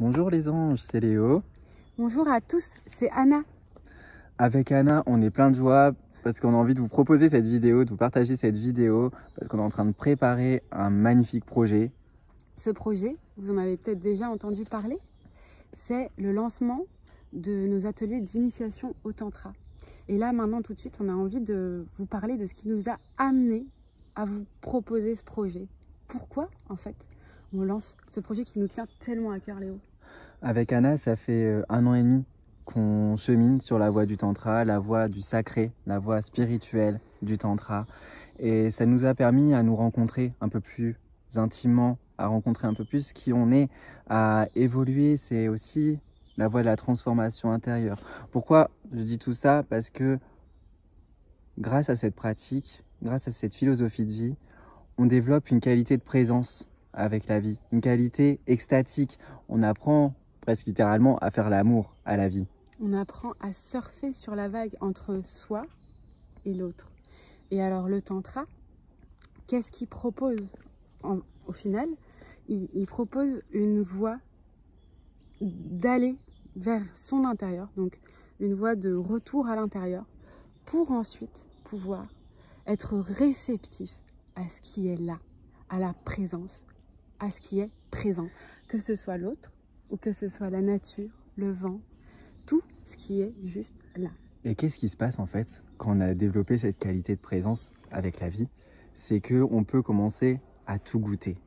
Bonjour les anges, c'est Léo. Bonjour à tous, c'est Anna. Avec Anna, on est plein de joie parce qu'on a envie de vous proposer cette vidéo, de vous partager cette vidéo, parce qu'on est en train de préparer un magnifique projet. Ce projet, vous en avez peut-être déjà entendu parler, c'est le lancement de nos ateliers d'initiation au Tantra. Et là, maintenant, tout de suite, on a envie de vous parler de ce qui nous a amené à vous proposer ce projet. Pourquoi, en fait, on lance ce projet qui nous tient tellement à cœur, Léo? Avec Anna, ça fait 1 an et demi qu'on chemine sur la voie du Tantra, la voie du sacré, la voie spirituelle du Tantra. Et ça nous a permis à nous rencontrer un peu plus intimement, à rencontrer un peu plus qui on est, à évoluer. C'est aussi la voie de la transformation intérieure. Pourquoi je dis tout ça? Parce que grâce à cette pratique, grâce à cette philosophie de vie, on développe une qualité de présence avec la vie, une qualité extatique. On apprend presque littéralement à faire l'amour à la vie. On apprend à surfer sur la vague entre soi et l'autre. Et alors le Tantra, qu'est-ce qu'il propose au final? Il propose une voie d'aller vers son intérieur, donc une voie de retour à l'intérieur, pour ensuite pouvoir être réceptif à ce qui est là, à la présence, à ce qui est présent, que ce soit l'autre ou que ce soit la nature, le vent, tout ce qui est juste là. Et qu'est-ce qui se passe en fait quand on a développé cette qualité de présence avec la vie? C'est qu'on peut commencer à tout goûter.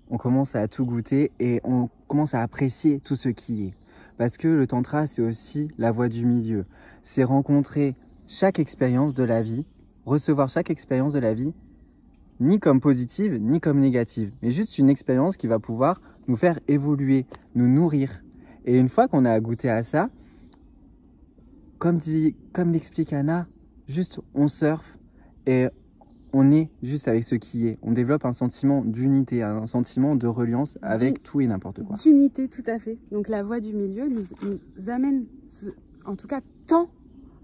On commence à tout goûter et on commence à apprécier tout ce qui est. Parce que le Tantra, c'est aussi la voie du milieu. C'est rencontrer chaque expérience de la vie, recevoir chaque expérience de la vie, ni comme positive, ni comme négative, mais juste une expérience qui va pouvoir nous faire évoluer, nous nourrir. Et une fois qu'on a goûté à ça, comme l'explique Anna, juste on surfe et on est juste avec ce qui est. On développe un sentiment d'unité, un sentiment de reliance avec tout et n'importe quoi. D'unité, tout à fait. Donc la voie du milieu nous amène, en tout cas tend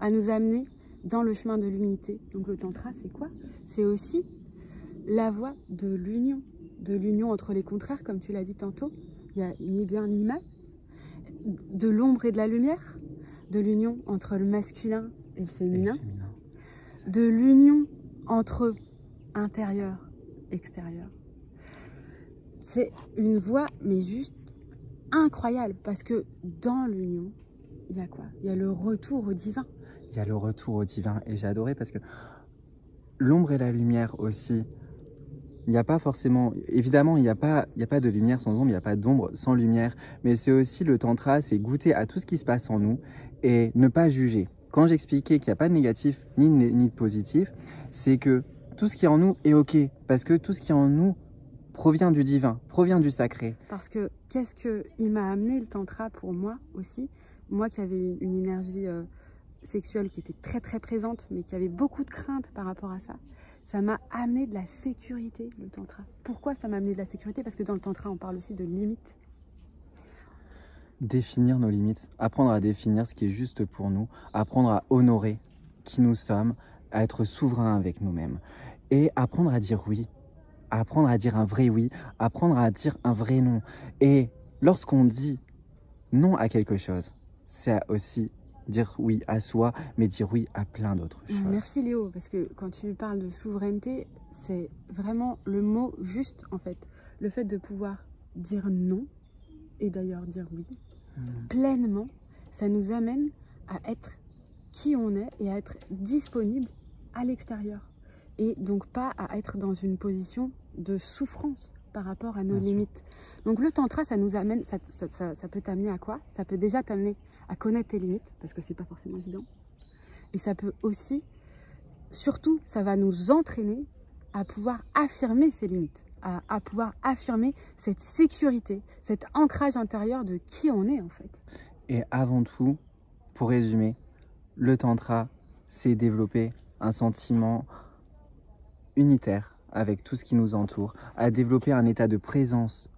à nous amener dans le chemin de l'unité. Donc le Tantra, c'est quoi? C'est aussi la voie de l'union entre les contraires, comme tu l'as dit tantôt. Il n'y a ni bien ni mal. De l'ombre et de la lumière, de l'union entre le masculin et le féminin, de l'union entre intérieur, extérieur. C'est une voie, mais juste incroyable, parce que dans l'union, il y a quoi? Il y a le retour au divin. Il y a le retour au divin, et j'ai adoré parce que l'ombre et la lumière aussi, il n'y a pas forcément, évidemment, il n'y a pas de lumière sans ombre, il n'y a pas d'ombre sans lumière, mais c'est aussi le Tantra, c'est goûter à tout ce qui se passe en nous et ne pas juger. Quand j'expliquais qu'il n'y a pas de négatif ni de positif, c'est que tout ce qui est en nous est ok, parce que tout ce qui est en nous provient du divin, provient du sacré. Parce que qu'est-ce qu'il m'a amené le Tantra pour moi aussi? Moi qui avais une énergie sexuelle qui était très très présente, mais qui avait beaucoup de crainte par rapport à ça. Ça m'a amené de la sécurité, le Tantra. Pourquoi ça m'a amené de la sécurité? Parce que dans le Tantra, on parle aussi de limites. Définir nos limites, apprendre à définir ce qui est juste pour nous, apprendre à honorer qui nous sommes, à être souverain avec nous-mêmes et apprendre à dire oui, apprendre à dire un vrai oui, apprendre à dire un vrai non. Et lorsqu'on dit non à quelque chose, c'est aussi dire oui à soi, mais dire oui à plein d'autres choses. Merci Léo, parce que quand tu parles de souveraineté, c'est vraiment le mot juste en fait. Le fait de pouvoir dire non, et d'ailleurs dire oui, pleinement, ça nous amène à être qui on est et à être disponible à l'extérieur. Et donc pas à être dans une position de souffrance par rapport à nos limites. Donc le Tantra, ça nous amène, ça peut t'amener à quoi? Ça peut déjà t'amener à connaître tes limites, parce que c'est pas forcément évident. Et ça peut aussi, surtout, ça va nous entraîner à pouvoir affirmer ces limites, à pouvoir affirmer cette sécurité, cet ancrage intérieur de qui on est en fait. Et avant tout, pour résumer, le Tantra, c'est développer un sentiment unitaire avec tout ce qui nous entoure, à développer un état de présence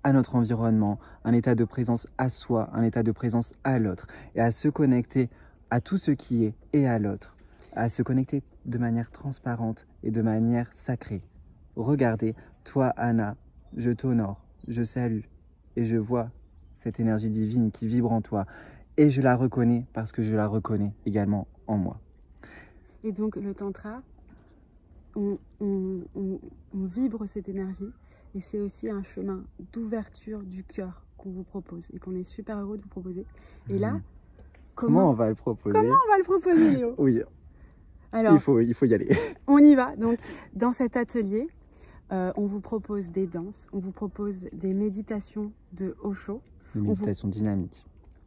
à notre environnement, un état de présence à soi, un état de présence à l'autre, et à se connecter à tout ce qui est et à l'autre, à se connecter de manière transparente et de manière sacrée. Regardez, toi Anna, je t'honore, je salue, et je vois cette énergie divine qui vibre en toi. Et je la reconnais parce que je la reconnais également en moi. Et donc le tantra, on vibre cette énergie et c'est aussi un chemin d'ouverture du cœur qu'on vous propose et qu'on est super heureux de vous proposer. Et là, comment on va le proposer? Comment on va le proposer, Léo? Oui, alors, il faut y aller. On y va. Donc, dans cet atelier, on vous propose des danses, on vous propose des méditations de Osho. Des méditations dynamiques.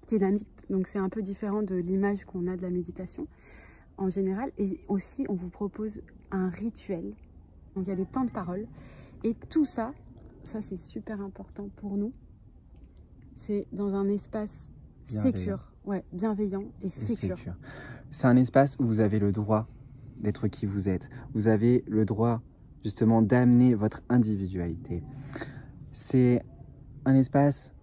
Dynamiques, donc c'est un peu différent de l'image qu'on a de la méditation en général. Et aussi, on vous propose un rituel. Donc, il y a des temps de parole. Et tout ça, c'est super important pour nous. C'est dans un espace sécure, bienveillant et sécure. C'est un espace où vous avez le droit d'être qui vous êtes. Vous avez le droit justement d'amener votre individualité. C'est un espace,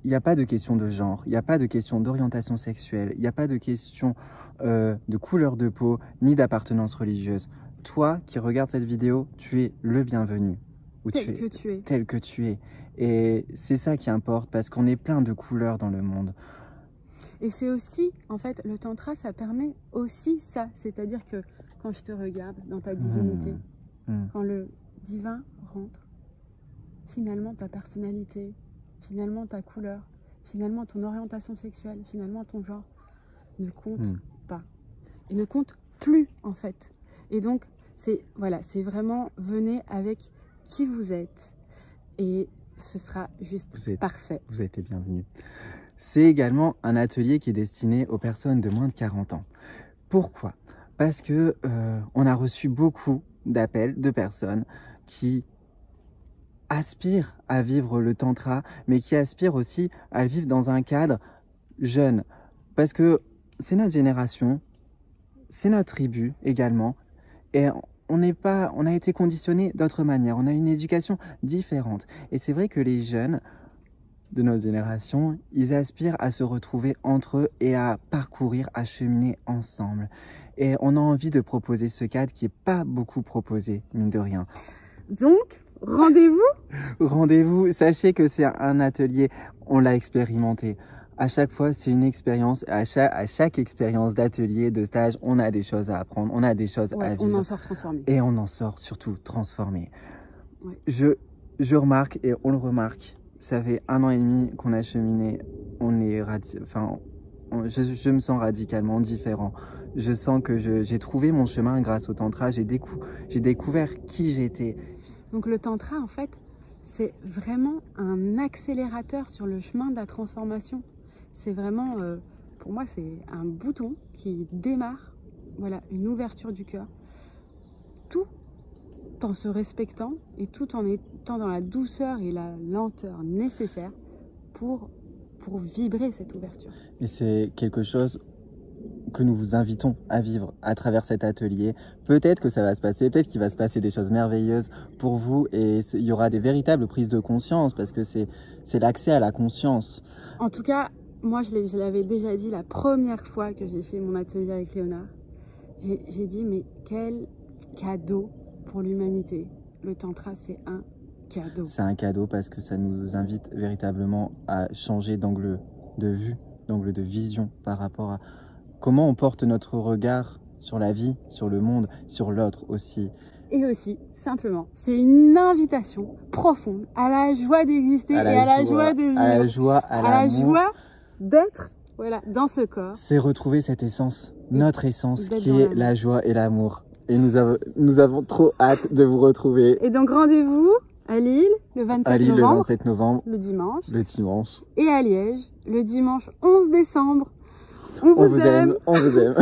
il n'y a pas de question de genre, il n'y a pas de question d'orientation sexuelle, il n'y a pas de question de couleur de peau, ni d'appartenance religieuse. Toi qui regardes cette vidéo, tu es le bienvenu. Tel que tu es. Et c'est ça qui importe parce qu'on est plein de couleurs dans le monde. Et c'est aussi, en fait, le tantra, ça permet aussi ça. C'est-à-dire que quand je te regarde dans ta divinité, quand le divin rentre, finalement ta personnalité, finalement ta couleur, finalement ton orientation sexuelle, finalement ton genre, ne compte pas. Et ne compte plus, en fait. Et donc, c'est vraiment, venez avec qui vous êtes. Et ce sera juste parfait. Vous êtes les bienvenus. C'est également un atelier qui est destiné aux personnes de moins de 40 ans. Pourquoi? Parce que on a reçu beaucoup d'appels de personnes qui aspirent à vivre le tantra, mais qui aspirent aussi à le vivre dans un cadre jeune. Parce que c'est notre génération, c'est notre tribu également, et on a été conditionné d'autre manière, on a une éducation différente. Et c'est vrai que les jeunes de notre génération, ils aspirent à se retrouver entre eux et à parcourir, à cheminer ensemble. Et on a envie de proposer ce cadre qui n'est pas beaucoup proposé, mine de rien. Donc, rendez-vous. Rendez-vous, sachez que c'est un atelier, on l'a expérimenté. À chaque fois, c'est une expérience. À chaque expérience d'atelier, de stage, on a des choses à apprendre, on a des choses à vivre. On en sort transformé. Et on en sort surtout transformé. Ouais. Je remarque, et on le remarque, ça fait 1 an et demi qu'on a cheminé, je me sens radicalement différent. Je sens que j'ai trouvé mon chemin grâce au tantra, j'ai découvert qui j'étais. Donc le tantra, en fait, c'est vraiment un accélérateur sur le chemin de la transformation. C'est vraiment, pour moi, c'est un bouton qui démarre, une ouverture du cœur. Tout en se respectant et tout en étant dans la douceur et la lenteur nécessaires pour vibrer cette ouverture. Et c'est quelque chose que nous vous invitons à vivre à travers cet atelier. Peut-être que ça va se passer, peut-être qu'il va se passer des choses merveilleuses pour vous et il y aura des véritables prises de conscience parce que c'est l'accès à la conscience. En tout cas, moi je l'avais déjà dit la première fois que j'ai fait mon atelier avec Léonard. J'ai dit mais quel cadeau pour l'humanité. Le tantra, c'est un cadeau. C'est un cadeau parce que ça nous invite véritablement à changer d'angle de vue, d'angle de vision par rapport à comment on porte notre regard sur la vie, sur le monde, sur l'autre aussi. Et aussi, simplement, c'est une invitation profonde à la joie d'exister et à la joie de vivre. À la joie, à la joie d'être dans ce corps. C'est retrouver cette essence, notre essence qui est la joie et l'amour. Et nous avons trop hâte de vous retrouver. Et donc rendez-vous à Lille le 27 novembre, le dimanche. Et à Liège le dimanche 11 décembre. On vous aime. On vous aime.